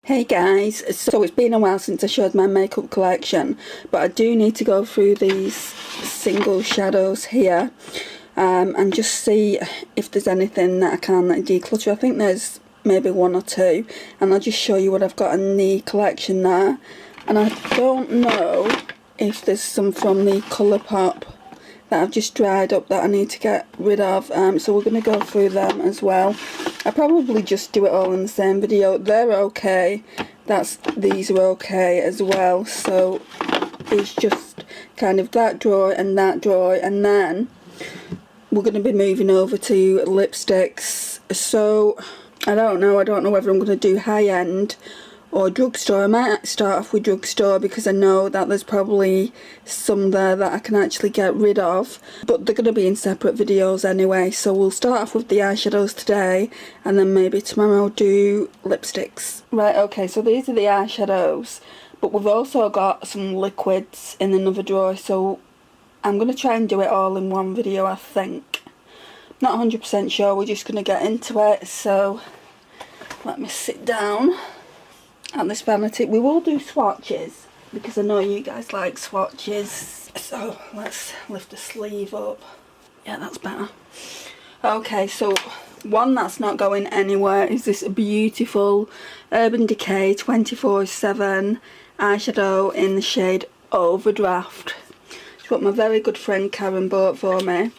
Hey guys, so it's been a while since I showed my makeup collection, but I do need to go through these single shadows here and just see if there's anything that I can declutter. I think there's maybe one or two, and I'll just show you what I've got in the collection there. And I don't know if there's some from the Colourpop that I've just dried up that I need to get rid of, so we're going to go through them as well. I probably just do it all in the same video. They're okay, these are okay as well, so it's just kind of that drawer, and then we're going to be moving over to lipsticks. So I don't know whether I'm going to do high-end or drugstore. I might start off with drugstore because I know that there's probably some there that I can actually get rid of, but they're going to be in separate videos anyway. So we'll start off with the eyeshadows today, and then maybe tomorrow I'll do lipsticks. Right, okay, so these are the eyeshadows, but we've also got some liquids in another drawer, so I'm going to try and do it all in one video, I think. Not 100% sure, we're just going to get into it, so let me sit down at this vanity. We will do swatches because I know you guys like swatches, so let's lift the sleeve up. Yeah, that's better. Okay, so one that's not going anywhere is this beautiful Urban Decay 24/7 eyeshadow in the shade Overdraft. It's what my very good friend Karen bought for me.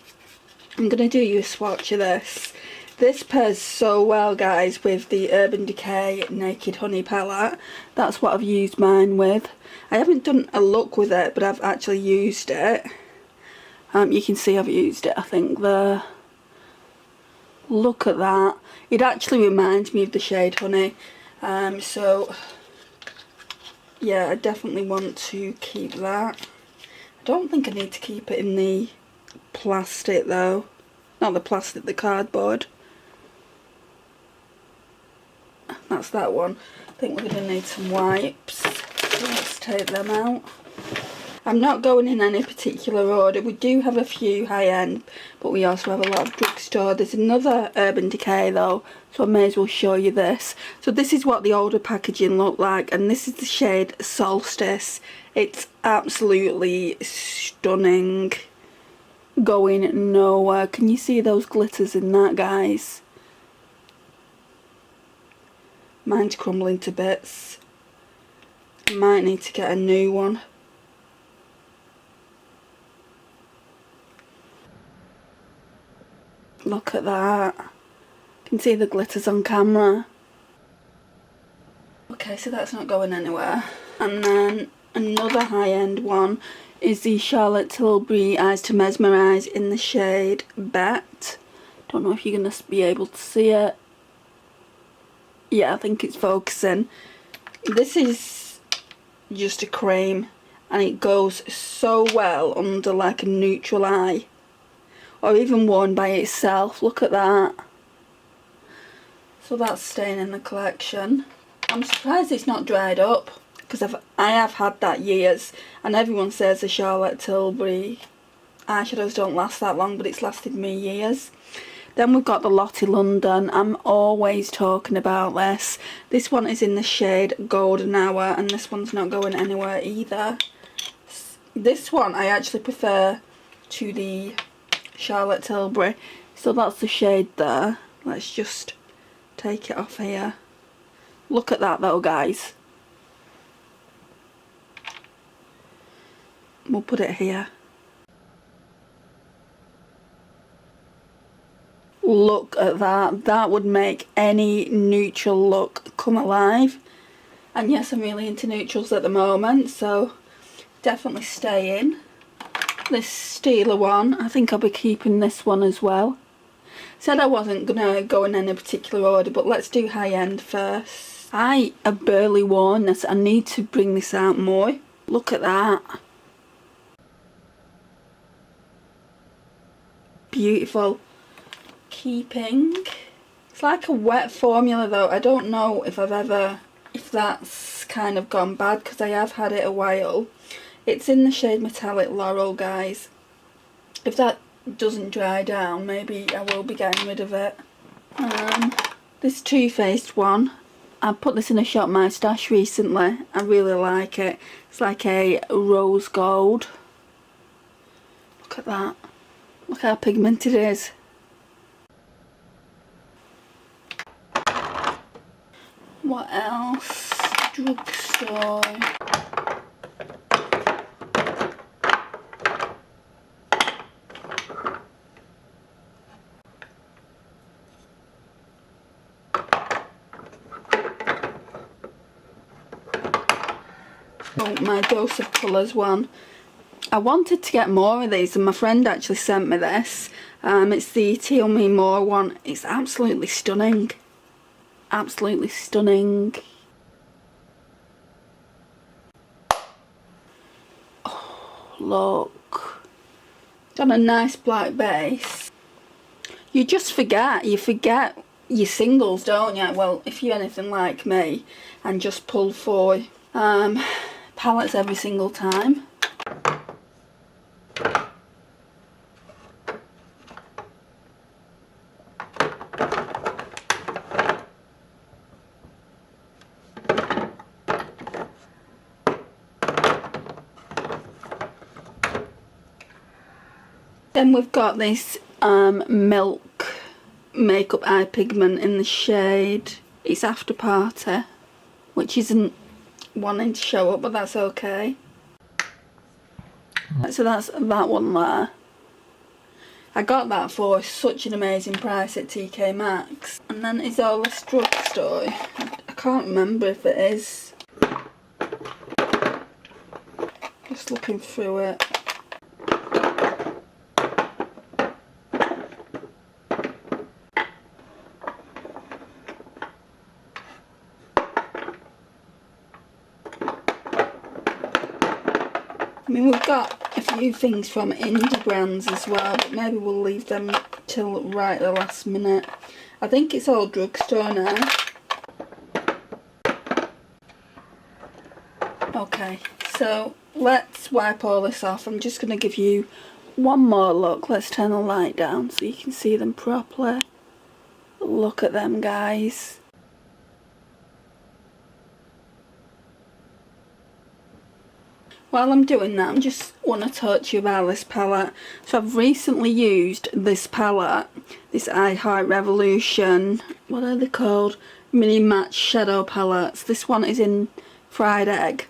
I'm going to do you a swatch of this. This pairs so well, guys, with the Urban Decay Naked Honey palette. That's what I've used mine with. I haven't done a look with it, but I've actually used it. You can see I've used it, I think, there. Look at that. It actually reminds me of the shade Honey. So, yeah, I definitely want to keep that. I don't think I need to keep it in the plastic, though. Not the plastic, the cardboard. That's that one. I think we're going to need some wipes, so let's take them out. I'm not going in any particular order. We do have a few high-end, but we also have a lot of drugstore. There's another Urban Decay though, so I may as well show you this. So this is what the older packaging looked like, and this is the shade Solstice. It's absolutely stunning. Going nowhere. Can you see those glitters in that, guys? Mine's crumbling to bits. I might need to get a new one. Look at that. You can see the glitters on camera. Okay, so that's not going anywhere. And then another high-end one is the Charlotte Tilbury Eyes to Mesmerise in the shade Bet. Don't know if you're going to be able to see it. Yeah, I think it's focusing. This is just a cream, and it goes so well under like a neutral eye, or even worn by itself. Look at that. So that's staying in the collection. I'm surprised it's not dried up, because I have had that years, and everyone says the Charlotte Tilbury eyeshadows don't last that long, but it's lasted me years. Then we've got the Lottie London. I'm always talking about this. This one is in the shade Golden Hour, and this one's not going anywhere either. This one I actually prefer to the Charlotte Tilbury. So that's the shade there. Let's just take it off here. Look at that though, guys. We'll put it here. Look at that. That would make any neutral look come alive. And yes, I'm really into neutrals at the moment, so definitely stay in. This Steeler one, I think I'll be keeping this one as well. Said I wasn't going to go in any particular order, but let's do high-end first. I have barely worn this. I need to bring this out more. Look at that. Beautiful. Keeping. It's like a wet formula though. I don't know if that's kind of gone bad, because I have had it a while. It's in the shade Metallic Laurel, guys. If that doesn't dry down, maybe I will be getting rid of it. This Too Faced one, I put this in a Shop My Stash recently. I really like it. It's like a rose gold. Look at that. Look how pigmented it is. What else? Drugstore. Oh, my Dose of Colours one. I wanted to get more of these and my friend actually sent me this. It's the Teal Me More one. It's absolutely stunning. Absolutely stunning. Oh, look. It's on a nice black base. You just forget. You forget your singles, don't you? Well, if you're anything like me and just pull for palettes every single time. Then we've got this Milk Makeup Eye Pigment in the shade It's After Party, which isn't wanting to show up, but that's okay. So that's that one there. I got that for such an amazing price at TK Maxx. And then Australis Drugstore. I can't remember if it is. Just looking through it. I mean, we've got a few things from indie brands as well, but maybe we'll leave them till right at the last minute. I think it's all drugstore now. Okay, so let's wipe all this off. I'm just going to give you one more look. Let's turn the light down so you can see them properly. Look at them, guys. While I'm doing that, I just want to talk to you about this palette. So I've recently used this palette, this I Heart Revolution, what are they called? Mini Match Shadow Palettes. This one is in Fried Egg.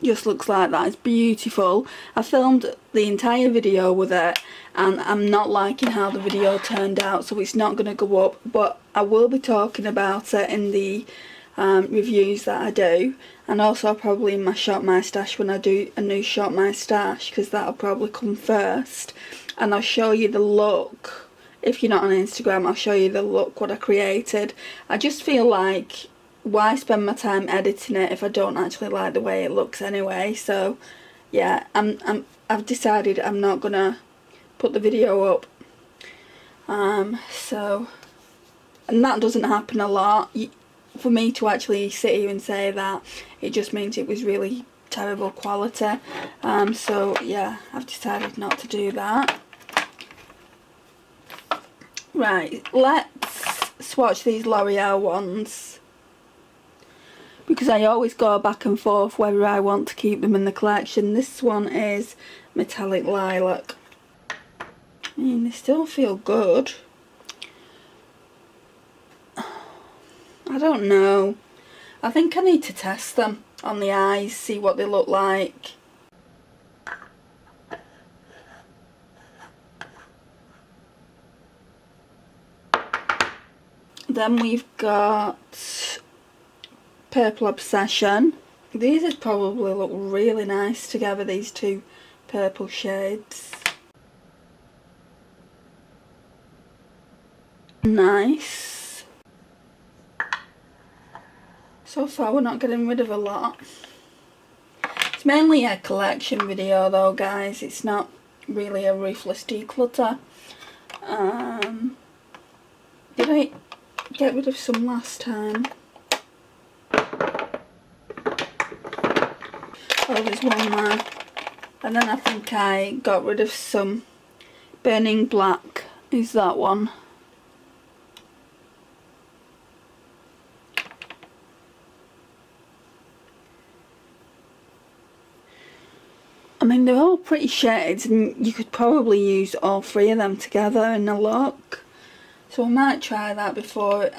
Just looks like that. It's beautiful. I filmed the entire video with it and I'm not liking how the video turned out, so it's not going to go up, but I will be talking about it in the reviews that I do, and also probably in my Shop My Stash when I do a new Shop My Stash, because that'll probably come first, and I'll show you the look. If you're not on Instagram, I'll show you the look, what I created. I just feel like, why spend my time editing it if I don't actually like the way it looks anyway? So yeah, I've decided I'm not gonna put the video up. And that doesn't happen a lot. For me to actually sit here and say that, it just means it was really terrible quality. So yeah, I've decided not to do that. Right, let's swatch these L'Oreal ones, because I always go back and forth whether I want to keep them in the collection. This one is Metallic Lilac. I mean, they still feel good. I don't know. I think I need to test them on the eyes, see what they look like. Then we've got Purple Obsession. These would probably look really nice together, these two purple shades. Nice. So far we're not getting rid of a lot. It's mainly a collection video though, guys. It's not really a ruthless declutter. Did I get rid of some last time? Oh, there's one more. And then I think I got rid of some. Burning Black is that one. mean, they're all pretty shades and you could probably use all three of them together in a look. So I might try that before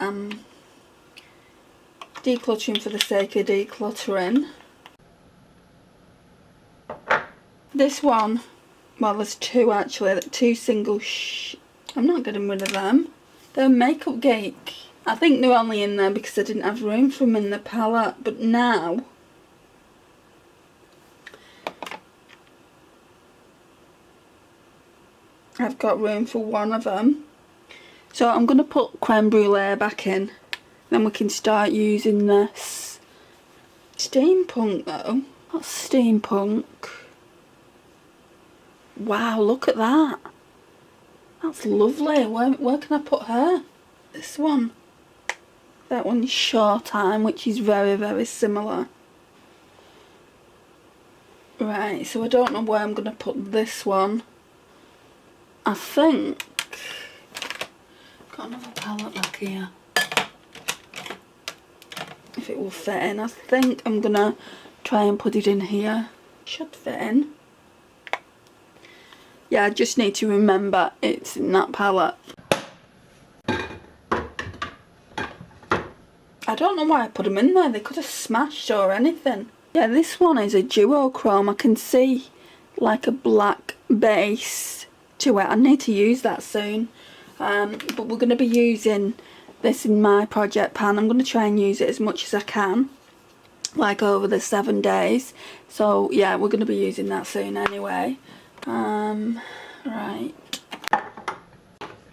decluttering for the sake of decluttering. This one, well, there's two actually, two single I'm not getting rid of them. They're Makeup Geek. I think they're only in there because I didn't have room for them in the palette, but now I've got room for one of them. So I'm going to put Creme Brulee back in. Then we can start using this. Steampunk though. What's steampunk? Wow, look at that. That's lovely. Where can I put her? This one. That one's Showtime, which is very, very similar. Right, so I don't know where I'm going to put this one. I think... Got another palette back here. If it will fit in. I think I'm going to try and put it in here. Should fit in. Yeah, I just need to remember it's in that palette. I don't know why I put them in there. They could have smashed or anything. Yeah, this one is a duochrome. I can see like a black base to it. I need to use that soon. But we're going to be using this in my project pan. I'm going to try and use it as much as I can. Like over the 7 days. So yeah, we're going to be using that soon anyway. Right.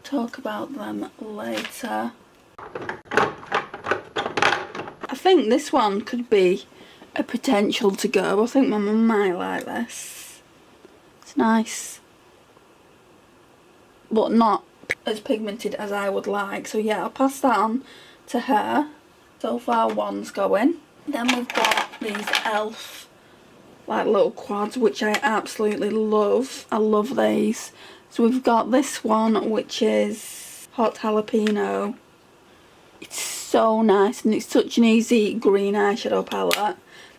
Talk about them later. I think this one could be a potential to go. I think my mum might like this. It's nice. But not as pigmented as I would like. So yeah, I'll pass that on to her. So far one's going. Then we've got these e.l.f. like little quads, which I absolutely love. I love these. So we've got this one, which is Hot Jalapeno. It's so nice and it's such an easy green eyeshadow palette.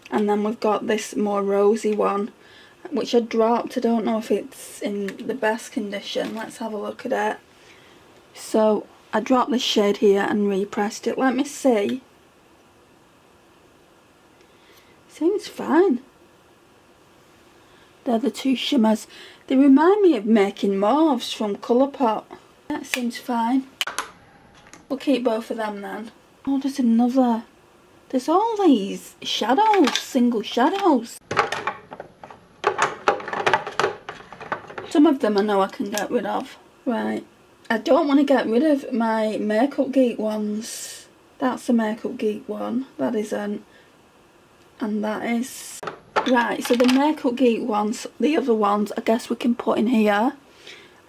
And then we've got this more rosy one, which I dropped. I don't know if it's in the best condition. Let's have a look at it. So I dropped this shade here and repressed it. Let me see. Seems fine. They're the two shimmers. They remind me of Making Mauves from Colourpop. That seems fine. We'll keep both of them then. Oh, there's another. There's all these shadows, single shadows. Some of them I know I can get rid of. Right. I don't want to get rid of my Makeup Geek ones. That's a Makeup Geek one. That isn't. And that is... Right, so the Makeup Geek ones, the other ones, I guess we can put in here.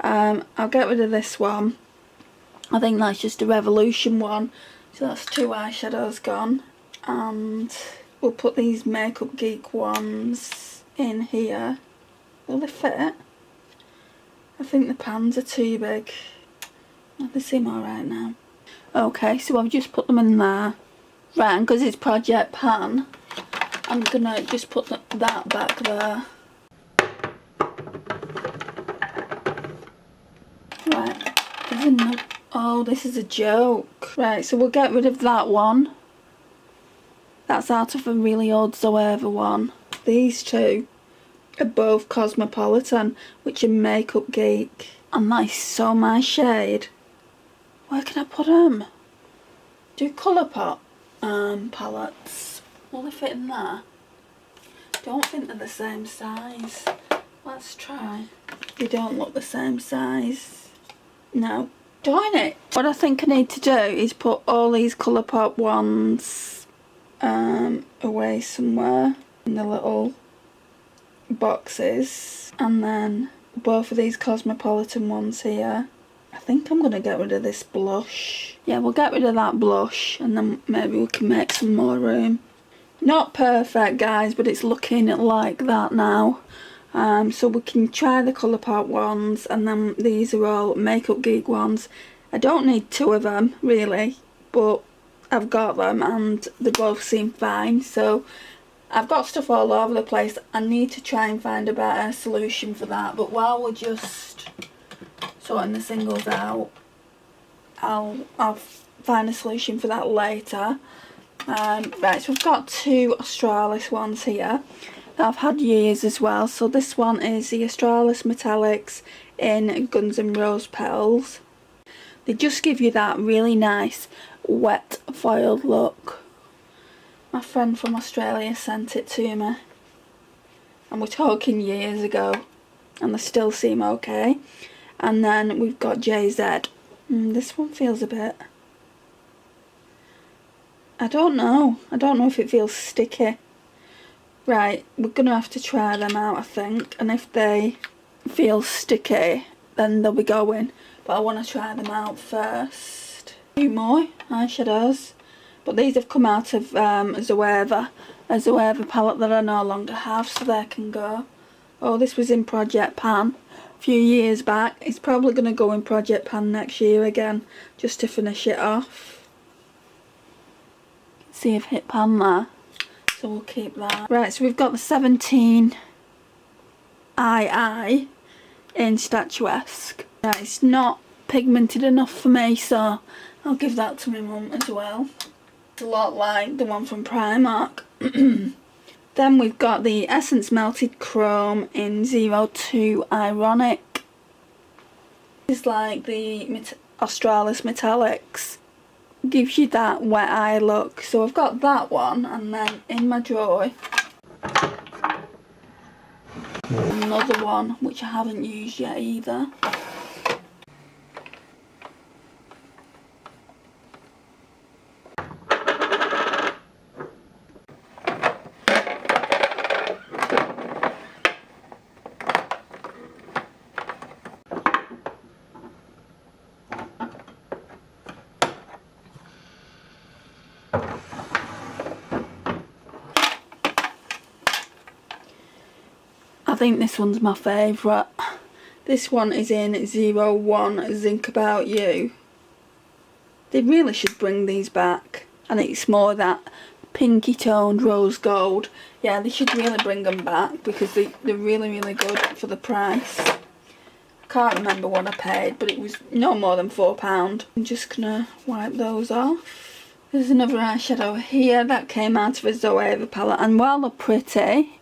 I'll get rid of this one. I think that's just a Revolution one. So that's 2 eyeshadows gone. And we'll put these Makeup Geek ones in here. Will they fit? I think the pans are too big. Oh, they seem alright now. Okay, so I've just put them in there. Right, and because it's Project Pan, I'm gonna just put that back there. Right, there's another. Oh, this is a joke. Right, so we'll get rid of that one. That's out of a really old Zoeva one. These two are both Cosmopolitan, which are Makeup Geek. And that is so my shade. Where can I put them? Do Colourpop palettes. Will they fit in there? Don't think they're the same size. Let's try. They don't look the same size. No. Darn it. What I think I need to do is put all these Colourpop ones away somewhere in the little boxes. And then both of these Cosmopolitan ones here. I think I'm going to get rid of this blush. Yeah, we'll get rid of that blush and then maybe we can make some more room. Not perfect, guys, but it's looking like that now. So we can try the Colourpop ones, and then these are all Makeup Geek ones. I don't need 2 of them, really, but I've got them and they both seem fine. So I've got stuff all over the place. I need to try and find a better solution for that, but while we're just sorting the singles out, I'll find a solution for that later. Right, so we've got two Australis ones here that I've had years as well. So this one is the Australis Metallics in Guns N' Rose Petals. They just give you that really nice wet foiled look. My friend from Australia sent it to me, and we're talking years ago, and they still seem okay. And then we've got JZ. This one feels a bit, I don't know if it feels sticky. Right, we're gonna have to try them out, I think, and if they feel sticky then they'll be going, but I want to try them out first. Two more eyeshadows, but these have come out of a Zoeva palette that I no longer have, so they can go. Oh, this was in Project Pan a few years back. It's probably going to go in Project Pan next year again, just to finish it off. See if hit pan there, so we'll keep that. Right, so we've got the 17 II in Statuesque. Right, it's not pigmented enough for me, so I'll give that to my mum as well. It's a lot like the one from Primark. Then we've got the Essence Melted Chrome in 02 Ironic. It's like the Australis Metallics. Gives you that wet eye look. So I've got that one, and then in my drawer another one which I haven't used yet either. I think this one's my favourite. This one is in 01 Zinc About You. They really should bring these back. And it's more that pinky toned rose gold. Yeah, they should really bring them back because they're really, really good for the price. I can't remember what I paid, but it was no more than £4. I'm just gonna wipe those off. There's another eyeshadow here that came out of a Zoeva palette, and while they're pretty,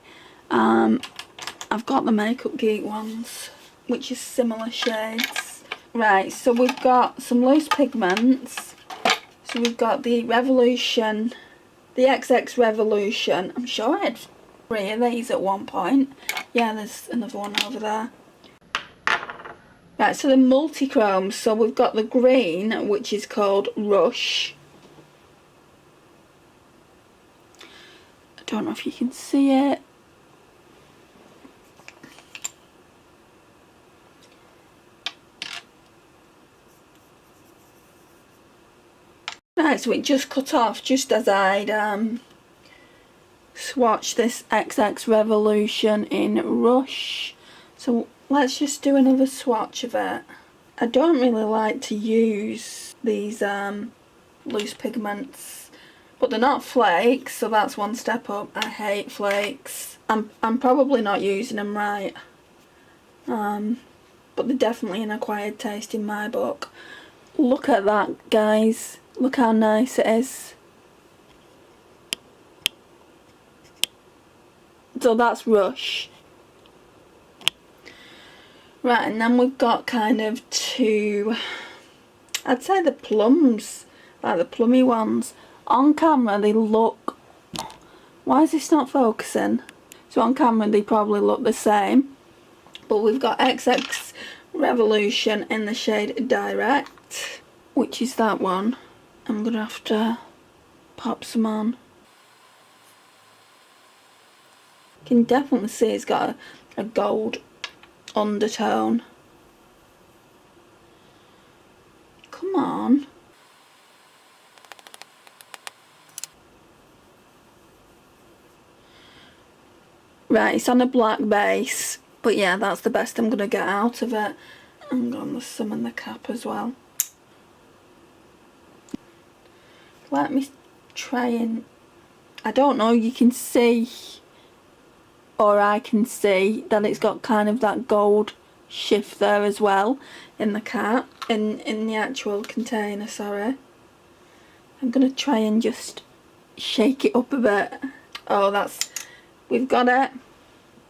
I've got the Makeup Geek ones, which is similar shades. Right, so we've got some loose pigments. So we've got the Revolution, the XX Revolution. I'm sure I had 3 of these at one point. Yeah, there's another one over there. Right, so the multi-chromes. So we've got the green, which is called Rush. I don't know if you can see it. Right, so it just cut off just as I'd swatched this XX Revolution in Rush. So let's just do another swatch of it. I don't really like to use these loose pigments, but they're not flakes, so that's one step up. I hate flakes. I'm probably not using them right, but they're definitely an acquired taste in my book. Look at that, guys. Look how nice it is. So that's Rush. Right, and then we've got kind of two, I'd say the plums, like the plummy ones. On camera they look, why is this not focusing? So on camera they probably look the same. But we've got XX Revolution in the shade Direct, which is that one. I'm going to have to pop some on. You can definitely see it's got a gold undertone. Come on. Right, it's on a black base, but yeah, that's the best I'm going to get out of it. I'm going to summon the cap as well. Let me try and I don't know, you can see, or I can see that it's got kind of that gold shift there as well in the cat, in the actual container, sorry. I'm gonna try and just shake it up a bit. Oh, we've got it.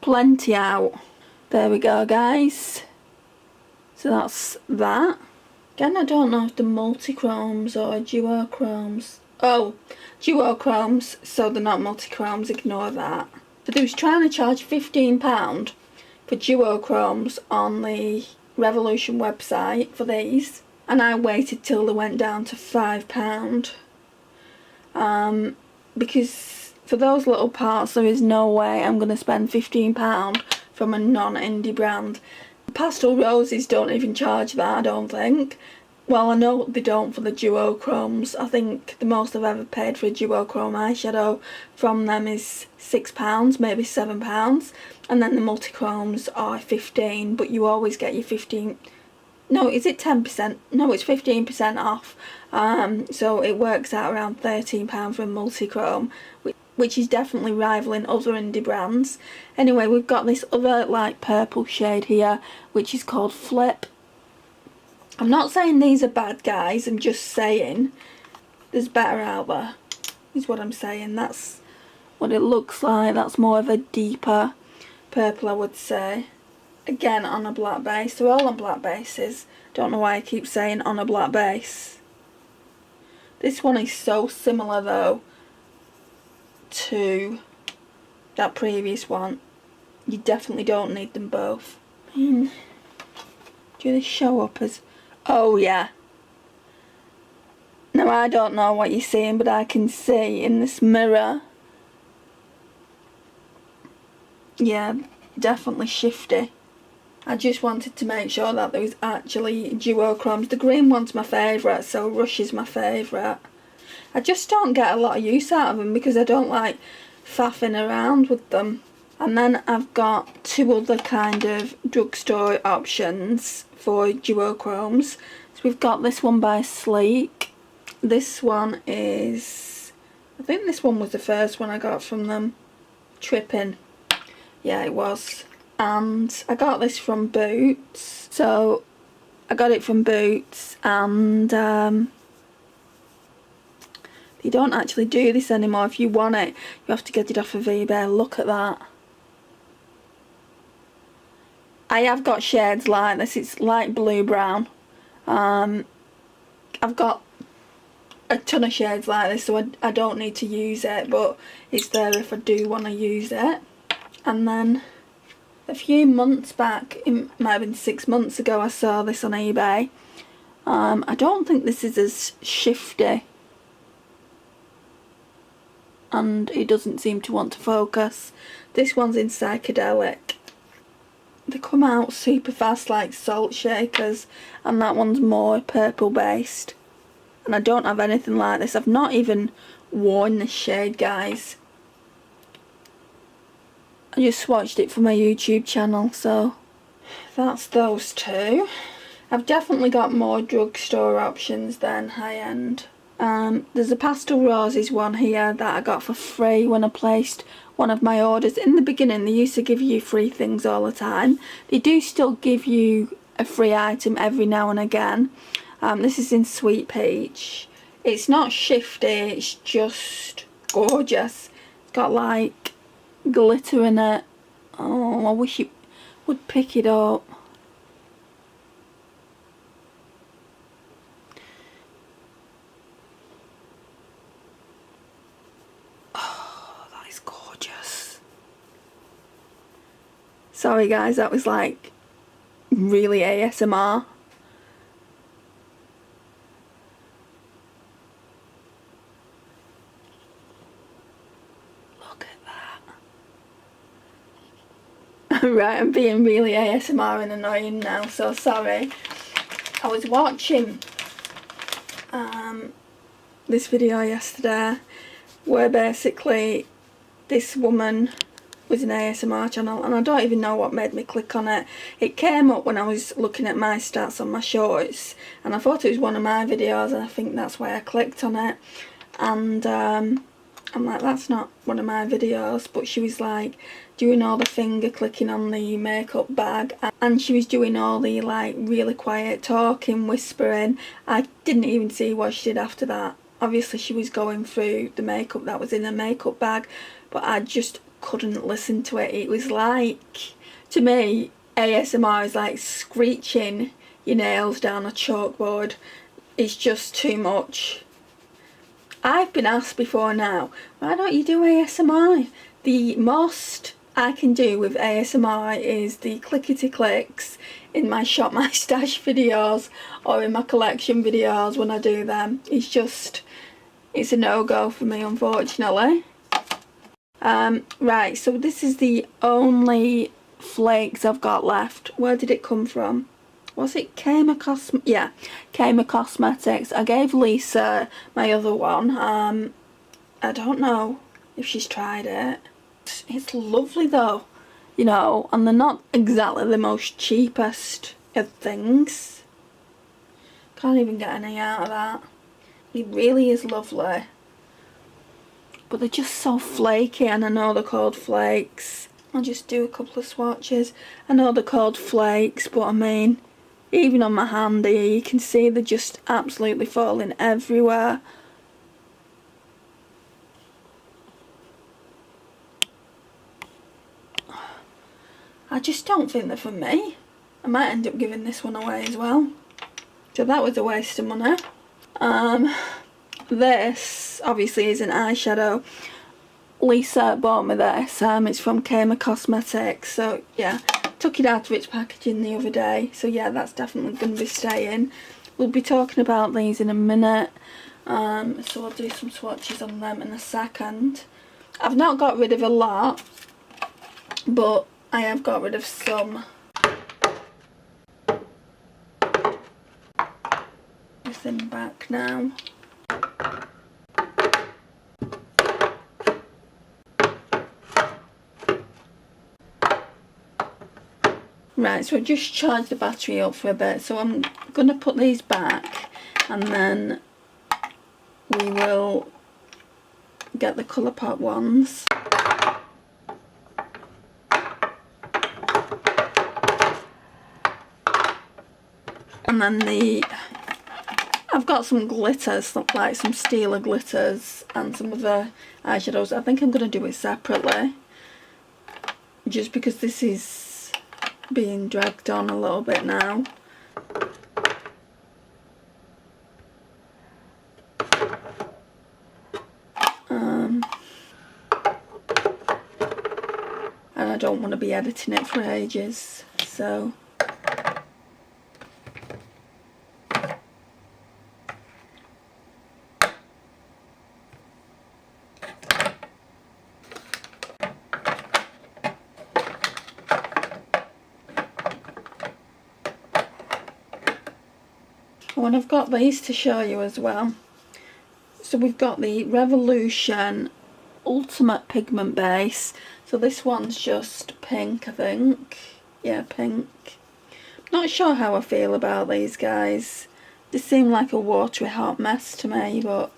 Plenty out. There we go, guys. So that's that. Again, I don't know if they're multi-chromes or duochromes. Oh, duochromes, so they're not multi-chromes, ignore that. So they was trying to charge £15 for duochromes on the Revolution website for these, and I waited till they went down to £5. Because for those little parts there is no way I'm going to spend £15 from a non-indie brand. Pastel Roses don't even charge that, I don't think. Well, I know they don't for the duochromes. I think the most I've ever paid for a duochrome eyeshadow from them is £6, maybe £7. And then the multichromes are 15, but you always get your 15... No, is it 10%? No, it's 15% off. So it works out around £13 for a multichrome, which is definitely rivaling other indie brands. Anyway, we've got this other light purple shade here, which is called Flip. I'm not saying these are bad, guys, I'm just saying there's better out there, is what I'm saying. That's what it looks like. That's more of a deeper purple, I would say. Again, on a black base. They're all on black bases. Don't know why I keep saying on a black base. This one is so similar, though, to that previous one. You definitely don't need them both. Do they show up as... Oh, yeah. Now, I don't know what you're seeing, but I can see in this mirror. Yeah, definitely shifty. I just wanted to make sure that there was actually duochromes. The green one's my favourite, so Rush is my favourite. I just don't get a lot of use out of them because I don't like faffing around with them. And then I've got two other kind of drugstore options for duochromes. So we've got this one by Sleek. This one is... I think this one was the first one I got from them. Tripping. Yeah, it was. And I got this from Boots. So I got it from Boots, and you don't actually do this anymore. If you want it, you have to get it off of eBay. Look at that. I have got shades like this. It's light blue brown. I've got a ton of shades like this, so I don't need to use it, but it's there if I do want to use it. And then a few months back, it might have been 6 months ago, I saw this on eBay. I don't think this is as shifty, and it doesn't seem to want to focus. This one's in Psychedelic. They come out super fast like salt shakers, and that one's more purple based. And I don't have anything like this. I've not even worn this shade, guys. I just swatched it for my YouTube channel, so that's those two. I've definitely got more drugstore options than high-end. There's a Pastel Roses one here that I got for free when I placed one of my orders. In the beginning, they used to give you free things all the time. They do still give you a free item every now and again. This is in Sweet Peach. It's not shifty, it's just gorgeous. It's got like glitter in it. Oh, I wish it would pick it up. Oh, that is gorgeous. Sorry guys, that was like really ASMR. Right, I'm being really ASMR and annoying now, so sorry. I was watching this video yesterday where basically this woman was an ASMR channel, and I don't even know what made me click on it. It came up when I was looking at my stats on my shorts, and I thought it was one of my videos, and I think that's why I clicked on it. And I'm like, that's not one of my videos, but she was like doing all the finger clicking on the makeup bag, and she was doing all the like really quiet talking, whispering. I didn't even see what she did after that. Obviously she was going through the makeup that was in the makeup bag, but I just couldn't listen to it. It was like, to me, ASMR is like screeching your nails down a chalkboard. It's just too much. I've been asked before now, why don't you do ASMR? The most I can do with ASMR is the clickety clicks in my Shop My Stash videos or in my collection videos when I do them. It's a no-go for me, unfortunately. Right, so this is the only flakes I've got left. Where did it come from? Was it Kama Cosmetics? Yeah, Kama Cosmetics. I gave Lisa my other one. I don't know if she's tried it. It's lovely though, you know, and they're not exactly the most cheapest of things. Can't even get any out of that. It really is lovely. But they're just so flaky, and I know they're called flakes. I'll just do a couple of swatches. I know they're called flakes, but I mean, even on my hand here, you can see they're just absolutely falling everywhere. I just don't think they're for me. I might end up giving this one away as well. So that was a waste of money. This obviously is an eyeshadow. Lisa bought me this. It's from Kama Cosmetics. So yeah, took it out of its packaging the other day. So yeah, that's definitely going to be staying. We'll be talking about these in a minute. So I'll do some swatches on them in a second. I've not got rid of a lot, but I have got rid of some. Everything back now. Right, so I've just charged the battery up for a bit, so I'm going to put these back and then we will get the Colourpop ones. And then I've got some glitters, like some Stila glitters and some other eyeshadows. I think I'm going to do it separately, just because this is being dragged on a little bit now. And I don't want to be editing it for ages, so and I've got these to show you as well. So we've got the Revolution Ultimate Pigment Base. So this one's just pink, I think. Yeah, pink. Not sure how I feel about these guys. They seem like a watery hot mess to me, but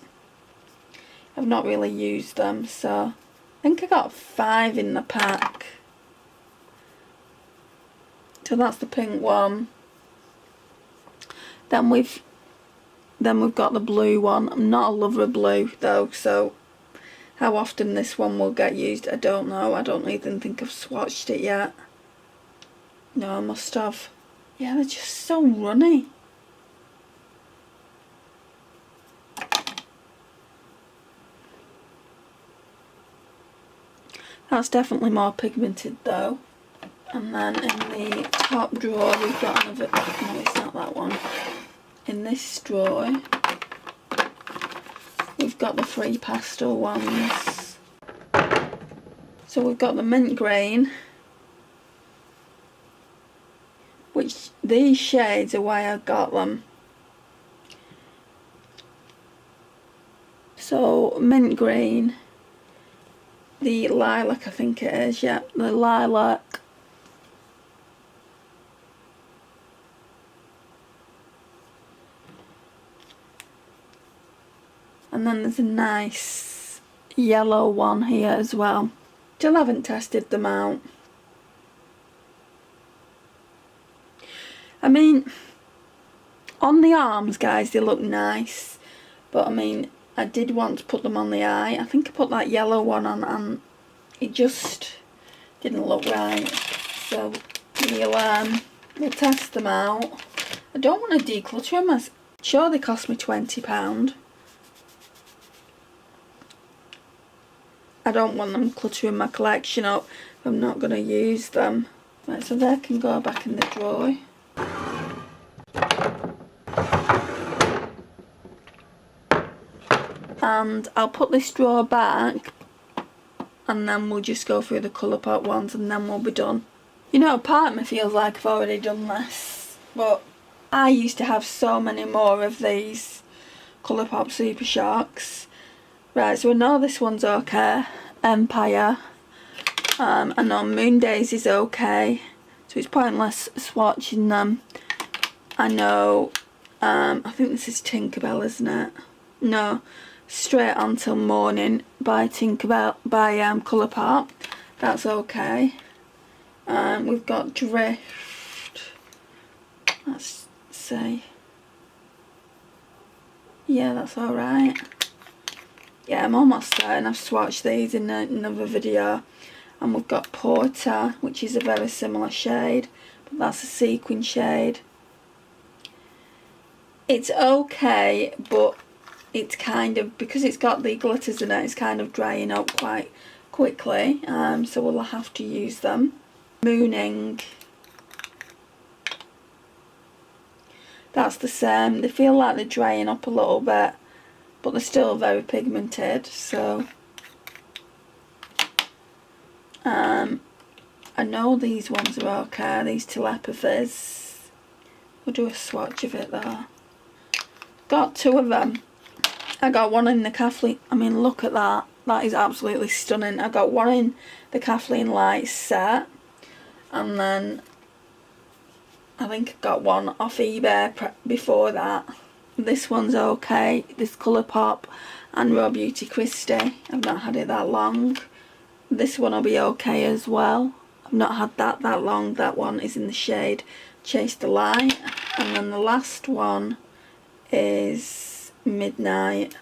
I've not really used them, so I think I got 5 in the pack. So that's the pink one. Then we've got the blue one. I'm not a lover of blue though, so how often this one will get used, I don't know. I don't even think I've swatched it yet. No, I must have. Yeah, they're just so runny. That's definitely more pigmented though. And then in the top drawer we've got another, no it's not that one. In this drawer we've got the 3 pastel ones. So we've got the mint green, which these shades are why I got them. So mint green, the lilac I think it is, yeah, the lilac, and then there's a nice yellow one here as well. Still haven't tested them out. I mean, on the arms, guys, they look nice, but I mean, I did want to put them on the eye. I think I put that yellow one on and it just didn't look right, so we'll test them out. I don't want to declutter them. I'm sure they cost me £20. I don't want them cluttering my collection up if I'm not going to use them. Right, so they can go back in the drawer. And I'll put this drawer back and then we'll just go through the Colourpop ones and then we'll be done. You know, part of me feels like I've already done this, but I used to have so many more of these Colourpop Super Shocks. Right, so I know this one's okay. Empire. I know Moon Days is okay, so it's pointless swatching them. I know, I think this is Tinkerbell, isn't it? No, Straight On Till Morning by Tinkerbell, by Colourpop. That's okay. We've got Drift. Let's see. Yeah, that's alright. Yeah, I'm almost certain I've swatched these in another video. And we've got Porter, which is a very similar shade, but that's a sequin shade. It's okay, but it's kind of, because it's got the glitters in it, it's kind of drying up quite quickly, so we'll have to use them. Mooning. That's the same. They feel like they're drying up a little bit, but they're still very pigmented, so I know these ones are okay, these telepathies. We'll do a swatch of it though. Got two of them. I got one in the Kathleen, I mean look at that, that is absolutely stunning. I got one in the Kathleen Lights set, and then I think I got one off eBay before that. This one's okay, this Colourpop and Raw Beauty Christie. I've not had it that long. This one will be okay as well. I've not had that long. That one is in the shade Chase the Light. And then the last one is Midnight.